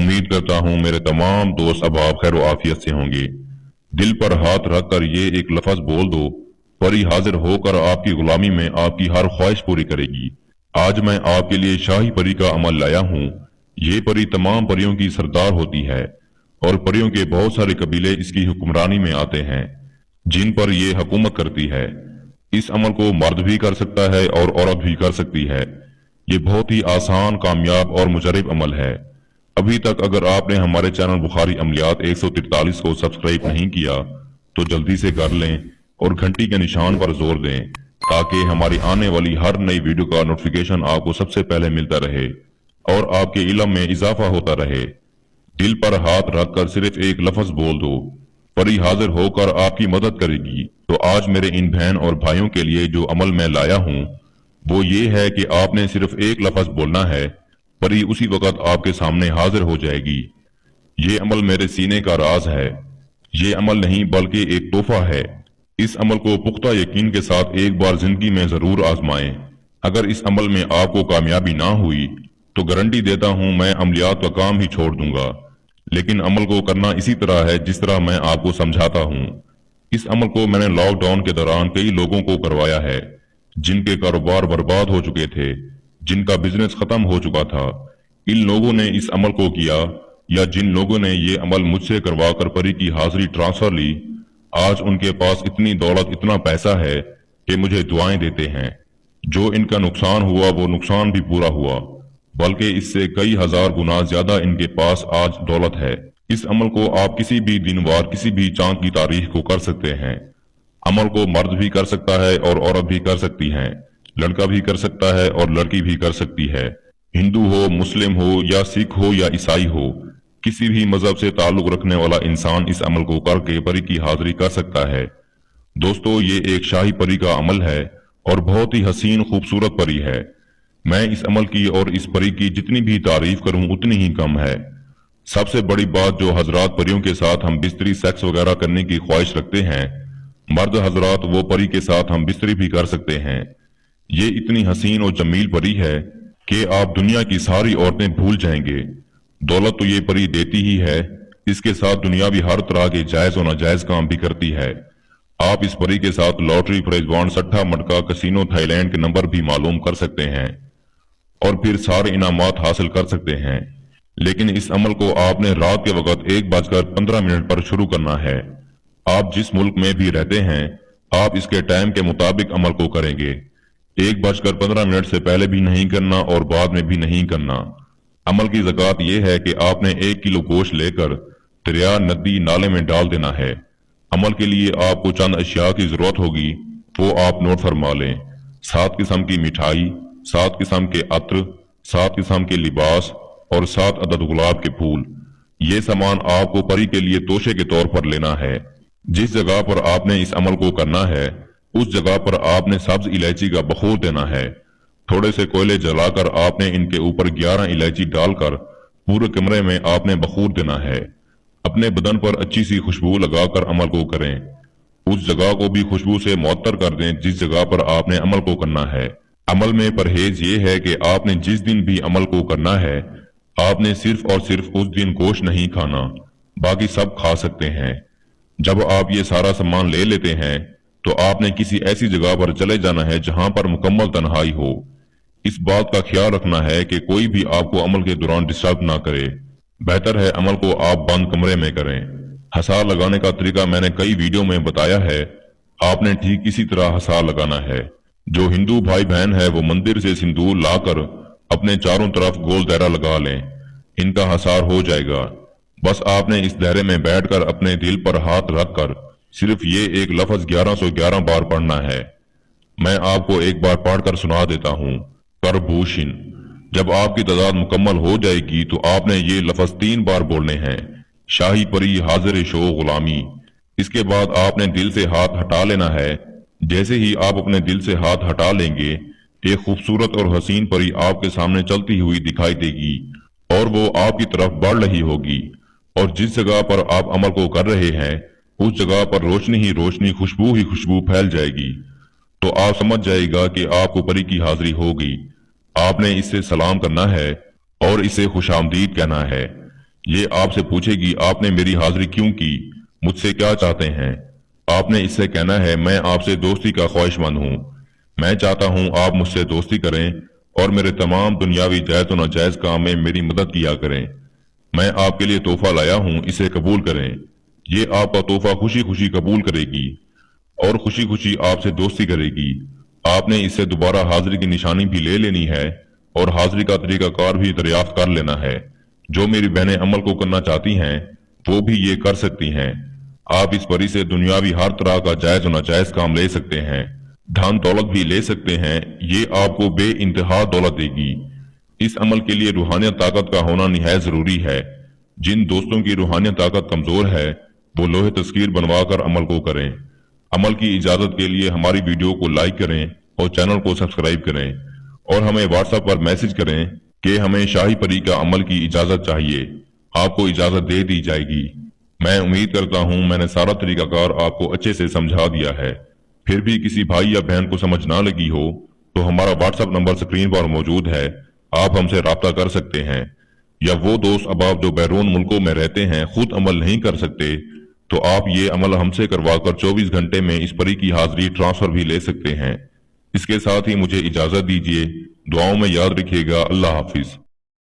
उम्मीद करता हूँ मेरे तमाम दोस्त अब आप खैर आफियत से होंगे। दिल पर हाथ रखकर ये एक लफ्ज बोल दो, परी हाजिर होकर आपकी गुलामी में आपकी हर ख्वाहिश पूरी करेगी। आज मैं आपके लिए शाही परी का अमल लाया हूँ। ये परी तमाम परियों की सरदार होती है और परियों के बहुत सारे कबीले इसकी हुक्मरानी में आते हैं, जिन पर ये हुकूमत करती है। इस अमल को मर्द भी कर सकता है और औरत भी कर सकती है। ये बहुत ही आसान, कामयाब और मुजरब अमल है। अभी तक अगर आपने हमारे चैनल बुखारी अमलियात 143 को सब्सक्राइब नहीं किया तो जल्दी से कर लें और घंटी के निशान पर जोर दें, ताकि हमारी आने वाली हर नई वीडियो का नोटिफिकेशन आपको सबसे पहले मिलता रहे और आपके इल्म में इजाफा होता रहे। दिल पर हाथ रखकर सिर्फ एक लफ्ज बोल दो, परी हाजिर होकर आपकी मदद करेगी। तो आज मेरे इन बहन और भाइयों के लिए जो अमल मैं लाया हूँ वो ये है कि आपने सिर्फ एक लफ्ज बोलना है, परी उसी वक्त आपके सामने हाजिर हो जाएगी। ये अमल मेरे सीने का राज है। ये अमल नहीं बल्कि एक तोहफा है। इस अमल को पुख्ता यकीन के साथ एक बार जिंदगी में जरूर आजमाएं। अगर इस अमल में आपको कामयाबी ना हुई तो गारंटी देता हूं मैं अमलियात का काम ही छोड़ दूंगा। लेकिन अमल को करना इसी तरह है जिस तरह मैं आपको समझाता हूं। इस अमल को मैंने लॉकडाउन के दौरान कई लोगों को करवाया है, जिनके कारोबार बर्बाद हो चुके थे, जिनका बिजनेस खत्म हो चुका था। इन लोगों ने इस अमल को किया या जिन लोगों ने ये अमल मुझसे करवाकर परी की हाजिरी ट्रांसफर ली, आज उनके पास इतनी दौलत, इतना पैसा है कि मुझे दुआएं देते हैं। जो इनका नुकसान हुआ वो नुकसान भी पूरा हुआ, बल्कि इससे कई हजार गुना ज्यादा इनके पास आज दौलत है। इस अमल को आप किसी भी दिन वार, किसी भी चांद की तारीख को कर सकते हैं। अमल को मर्द भी कर सकता है और औरत भी कर सकती है, लड़का भी कर सकता है और लड़की भी कर सकती है। हिंदू हो, मुस्लिम हो या सिख हो या ईसाई हो, किसी भी मजहब से ताल्लुक रखने वाला इंसान इस अमल को करके परी की हाजिरी कर सकता है। दोस्तों, ये एक शाही परी का अमल है और बहुत ही हसीन खूबसूरत परी है। मैं इस अमल की और इस परी की जितनी भी तारीफ करूं उतनी ही कम है। सबसे बड़ी बात, जो हजरात परियों के साथ हम बिस्तरी सेक्स वगैरह करने की ख्वाहिश रखते हैं, मर्द हजरात वो परी के साथ हम बिस्तरी भी कर सकते हैं। ये इतनी हसीन और जमील परी है कि आप दुनिया की सारी औरतें भूल जाएंगे। दौलत तो ये परी देती ही है, इसके साथ दुनियावी हर तरह के जायज और नाजायज काम भी करती है। आप इस परी के साथ लॉटरी, प्राइज बॉन्ड, सट्टा मटका, कसिनो, थाईलैंड के नंबर भी मालूम कर सकते हैं और फिर सारे इनामात हासिल कर सकते हैं। लेकिन इस अमल को आपने रात के वक्त 1:15 पर शुरू करना है। आप जिस मुल्क में भी रहते हैं, आप इसके टाइम के मुताबिक अमल को करेंगे। 1:15 से पहले भी नहीं करना और बाद में भी नहीं करना। अमल की ज़कात यह है कि आपने 1 किलो गोश्त लेकर दरिया, नदी, नाले में डाल देना है। अमल के लिए आपको चंद अशिया की जरूरत होगी, वो आप नोट फरमा लें। 7 किस्म की मिठाई, 7 किस्म के अत्र, 7 किस्म के लिबास और 7 अदद गुलाब के फूल। ये सामान आपको परी के लिए तोशे के तौर पर लेना है। जिस जगह पर आपने इस अमल को करना है उस जगह पर आपने सब्ज इलायची का बखूर देना है। थोड़े से कोयले जलाकर आपने इनके ऊपर 11 इलायची डालकर पूरे कमरे में आपने बखूर देना है। अपने बदन पर अच्छी सी खुशबू लगाकर अमल को करें। उस जगह को भी खुशबू से मुअत्तर कर दें जिस जगह पर आपने अमल को करना है। अमल में परहेज ये है कि आपने जिस दिन भी अमल को करना है, आपने सिर्फ और सिर्फ उस दिन गोश्त नहीं खाना, बाकी सब खा सकते हैं। जब आप ये सारा सामान ले लेते हैं तो आपने किसी ऐसी जगह पर चले जाना है जहां पर मुकम्मल तन्हाई हो। इस बात का ख्याल रखना है कि कोई भी आपको अमल के दौरान डिस्टर्ब ना करे। बेहतर है अमल को आप बंद कमरे में करें। हसार लगाने का तरीका मैंने कई वीडियो में बताया है। आपने ठीक इसी तरह हसार लगाना है। जो हिंदू भाई बहन है वो मंदिर से सिंदूर लाकर अपने चारों तरफ गोल दायरा लगा लें। इनका हसार हो जाएगा। बस आपने इस दायरे में बैठकर अपने दिल पर हाथ रखकर सिर्फ ये एक लफ्ज 1111 बार पढ़ना है। मैं आपको एक बार पढ़कर सुना देता हूँ। करभूशिन। जब आपकी तादाद मुकम्मल हो जाएगी तो आपने ये लफ्ज 3 बार बोलने हैं। शाही परी हाजिर शो गुलामी। इसके बाद आपने दिल से हाथ हटा लेना है। जैसे ही आप अपने दिल से हाथ हटा लेंगे, एक खूबसूरत और हसीन परी आपके सामने चलती हुई दिखाई देगी और वो आपकी तरफ बढ़ रही होगी। और जिस जगह पर आप अमल को कर रहे हैं उस जगह पर रोशनी ही रोशनी, खुशबू ही खुशबू फैल जाएगी। तो आप समझ जाएगा कि आपको परी की हाजिरी हो गई। आपने इससे सलाम करना है और इसे खुशामदीद कहना है। ये आपसे पूछेगी आपने मेरी हाजिरी क्यों की, मुझसे क्या चाहते हैं। आपने इससे कहना है मैं आपसे दोस्ती का ख्वाहिशमंद हूँ, मैं चाहता हूँ आप मुझसे दोस्ती करें और मेरे तमाम दुनियावी जायज और नाजायज काम में मेरी मदद किया करें। मैं आपके लिए तोहफा लाया हूँ, इसे कबूल करें। ये आपका तोहफा खुशी खुशी कबूल करेगी और खुशी खुशी आपसे दोस्ती करेगी। आपने इससे दोबारा हाजिरी की निशानी भी ले लेनी है और हाजिरी का तरीकाकार भी दरियाफ्त कर लेना है। जो मेरी बहनें अमल को करना चाहती हैं वो भी ये कर सकती हैं। आप इस परी से दुनियावी हर तरह का जायज और नाजायज काम ले सकते हैं, धन दौलत भी ले सकते हैं। ये आपको बे इंतहा दौलत देगी। इस अमल के लिए रूहानियत ताकत का होना निहायत जरूरी है। जिन दोस्तों की रूहानियत ताकत कमजोर है वो लोहे तस्कीर बनवाकर अमल को करें। अमल की इजाजत के लिए हमारी वीडियो को लाइक करें और चैनल को सब्सक्राइब करें और हमें व्हाट्सएप पर मैसेज करें कि हमें शाही परी का अमल की इजाजत चाहिए। आपको इजाजत दे दी जाएगी। मैं उम्मीद करता हूं मैंने सारा तरीकाकार आपको अच्छे से समझा दिया है। फिर भी किसी भाई या बहन को समझ ना लगी हो तो हमारा व्हाट्सएप नंबर स्क्रीन पर मौजूद है, आप हमसे राब्ता कर सकते हैं। या वो दोस्त अहबाब जो बैरून मुल्कों में रहते हैं खुद अमल नहीं कर सकते तो आप ये अमल हमसे करवाकर 24 घंटे में इस परी की हाजिरी ट्रांसफर भी ले सकते हैं। इसके साथ ही मुझे इजाजत दीजिए। दुआओं में याद रखिएगा। अल्लाह हाफिज।